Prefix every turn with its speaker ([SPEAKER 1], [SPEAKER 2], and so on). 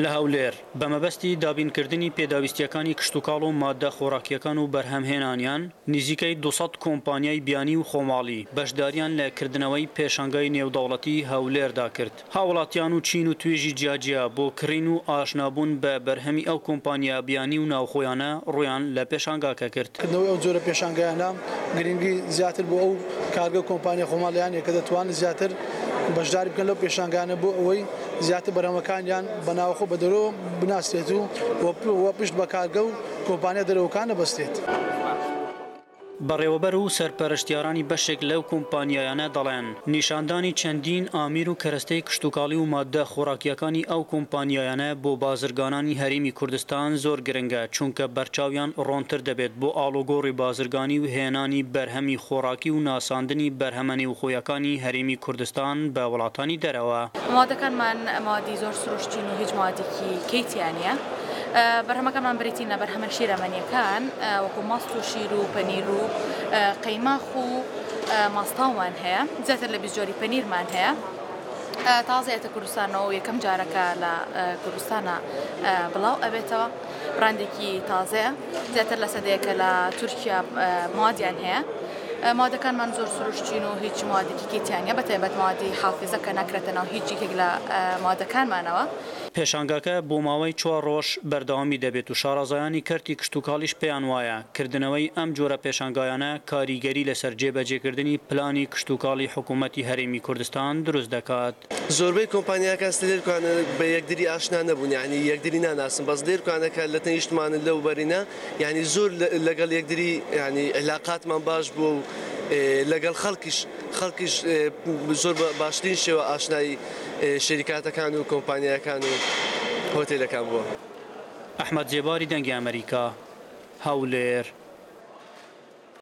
[SPEAKER 1] لە هەولێر بەمەبەستی دابینکردنی پێداویستیەکانی کشتتوکاڵ و مادە خۆراکیەکان و بەرهەمهێنانیان نزیکەی 200 کۆمپانیای بیانی و خۆماڵی بەشداریان لە کردنەوەی پێشانگای نێودەوڵەتی هەولێردا کرد. هاوڵاتیان و چین و توێژی جیاجیا بۆ کڕین و ئاشنابوون بە بەرهەمی ئەو کۆمپانیا بیانی و ناوخۆیانە ڕویان لە پێشانگاکە کرد.
[SPEAKER 2] کردنەوەی ئەو جۆرە پێشانگایانە گرنگی زیاتر بۆ ئەو کارگە کۆمپانیا خۆماڵیان کە دەتوانن زیاتر بەشداری بکەن لەو پێشانگانە بۆ ئەوەی زیاتر بەرهەمەکانیان بەناوخۆ بە دەرەوە بناستێت و پشت بە کارگە و کۆمپانیا دەرەوەکانە بەستێت.
[SPEAKER 1] بەڕێوەبەر و سەرپەرشتیارانی بەشێک لەو کۆمپانیایانە دەڵێن نیشاندانی چەندین ئامیر و کەرەستەی کشتتوکاڵی و مادە خۆراکیەکانی ئەو کۆمپانیایانە بۆ بازرگانانی هەرێمی کوردستان زۆر گرنگە چونکە بەرچاویان ڕۆنتر دەبێت بۆ ئاڵۆگۆڕی بازرگانی و هێنانی بەرهەمی خۆراکی و ناساندنی بەرهەمە نێوخۆیەکانی هەرێمی کوردستان بە وڵاتانی دەرەوە.
[SPEAKER 3] مادەکانمان مادی زۆر سروشتین و هیچ مادێکی کەیتیانە. بەرهەمەکەمان بریتینە بەرهەمە شیرەمەنیەکان وەکو ماست و شیر و پەنیر و قەیماخ و ماستاومان هەیە زیاتر لە 20 جۆری پەنیرمان هەیە. تازەیەتە کوردستانەوە یەکەم جارەکە لە کوردستانە بڵاو ئەبێتەوە براندێکی تازەیە زیاتر لە سەدەیەکە لە تورکیا مادیان هەیە. مادەکانمان زۆر سروشتین و هیچ مادێکی کەیتیانە بەتایبەت مادی حافزە کە ناکرێتەوە هیچ یەکێک لە مادەکانمانەوە.
[SPEAKER 1] پێشانگاکە بۆ ماوەی 4 ڕۆژ بەردەوامی دەبێت و شارەزایانی کەرتی کشتتوکاڵیش پێیان وایە کردنەوەی ئەم جۆرە پێشانگایانە کاریگەری لەسەر جێبەجێکردنی پلانی کشتتوکاڵی حکوومەتی هەرێمی کوردستان دروست دەکات.
[SPEAKER 4] زۆربەی کۆمپانیاکان لێرکوانە بە یەکدری ئاشنا نەبوون یعنی یەکدری ناناسن بەس لێرکوانەکە لە تەنیشتمانە لەو بەرینە یعنی زۆر لەگەڵ یەکدری ینی علاقاتمان باش بوو و لەگەڵ خەڵکیش زۆر باشترین شێوە ئاشنایی شەریکاتەکان و کۆمپانیاکان و هۆتێلەکان بووە.
[SPEAKER 1] ئەحمەد جێباری دەنگی ئەمریکا هەولێر.